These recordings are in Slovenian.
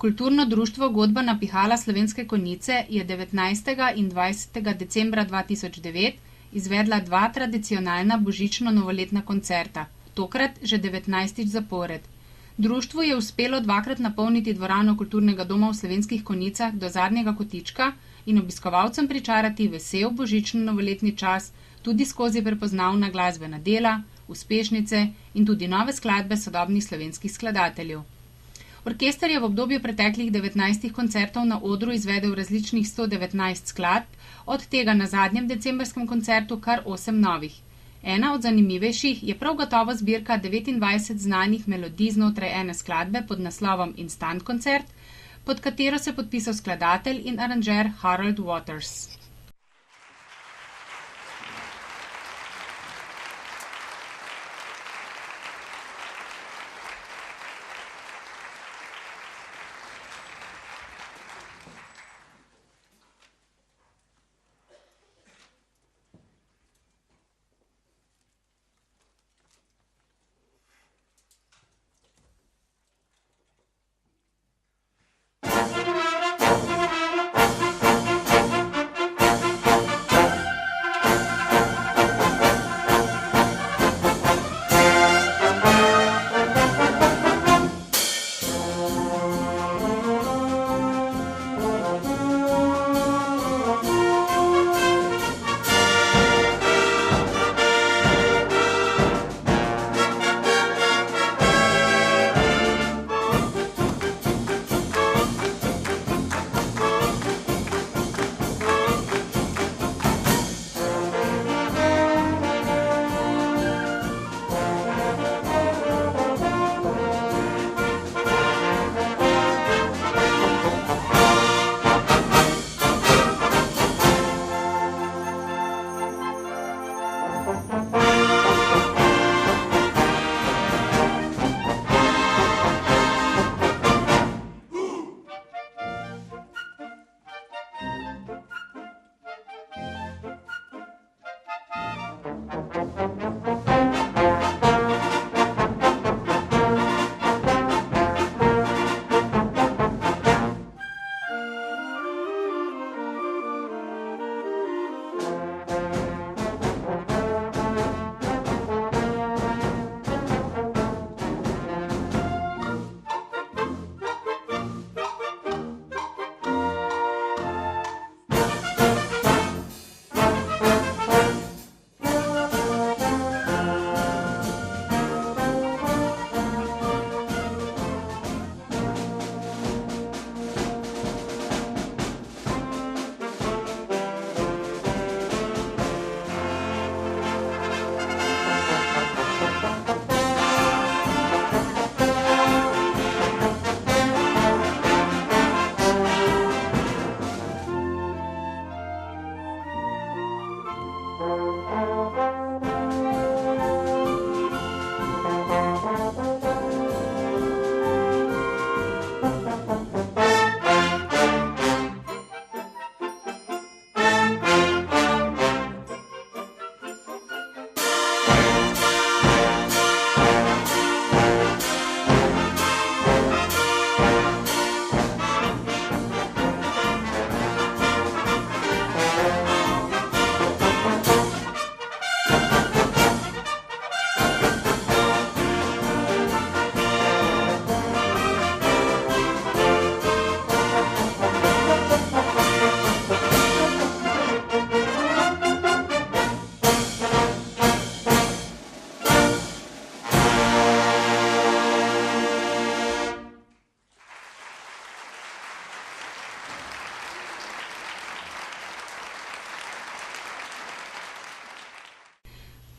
Kulturno društvo Godba na pihala Slovenske Konjice je 19. in 20. decembra 2009 izvedla dva tradicionalna božično novoletna koncerta, tokrat že 19. zapored. Društvu je uspelo dvakrat napolniti dvorano Kulturnega doma v Slovenskih Konjicah do zadnjega kotička in obiskovalcem pričarati vesel božično novoletni čas tudi skozi prepoznavna glasbena dela, uspešnice in tudi nove skladbe sodobnih slovenskih skladateljev. Orkester je v obdobju preteklih 19 koncertov na odru izvedel različnih 119 skladb, od tega na zadnjem decembrskem koncertu kar 8 novih. Ena od zanimivejših je prav gotovo zbirka 29 znanih melodij znotraj ene skladbe pod naslovom Instant koncert, pod katero se podpisal skladatelj in aranžer Harold Waters.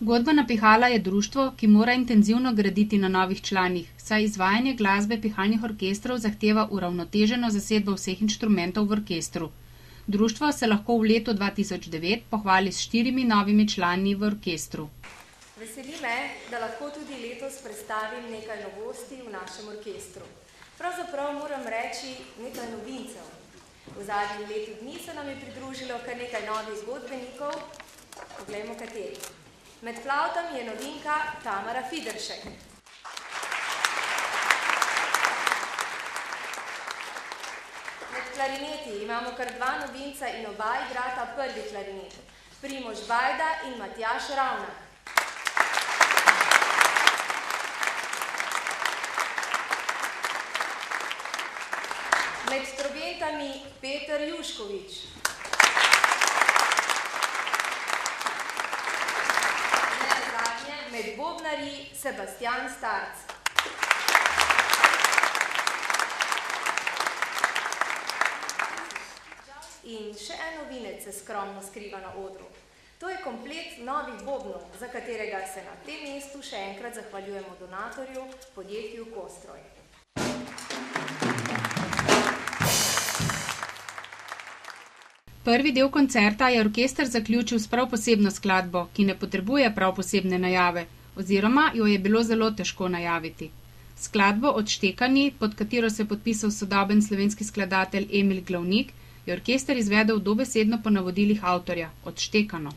Godba na pihala je društvo, ki mora intenzivno graditi na novih članih, saj izvajanje glasbe pihalnih orkestrov zahteva uravnoteženo zasedbo vseh inštrumentov v orkestru. Društvo se lahko v letu 2009 pohvali s 4 novimi člani v orkestru. Veseli me, da lahko tudi letos predstavim nekaj novosti v našem orkestru. Pravzaprav moram reči nekaj novincev. V zadnjem letu dni se nam je pridružilo kar nekaj novih godbenikov. Poglejmo kateri. Med flavtami je novinka Tamara Fideršek. klarineti imamo kar 2 novinca in oba igrata prvi klarinet. Primož Bajda in Matjaž Ravnak. Med trobentami Peter Juškovič. Nenazadnje med bobnarji Sebastian Starc. In še en novinec se skromno skriva na odru. To je komplet novih bobnov, za katerega se na tem mestu še enkrat zahvaljujemo donatorju, podjetju Kostroj. Prvi del koncerta je orkester zaključil s prav posebno skladbo, ki ne potrebuje prav posebne najave, oziroma jo je bilo zelo težko najaviti. Skladbo Odštekani, pod katero se je podpisal sodoben slovenski skladatelj Emil Glavnik, je orkester izvedel dobesedno po navodilih avtorja, odštekano.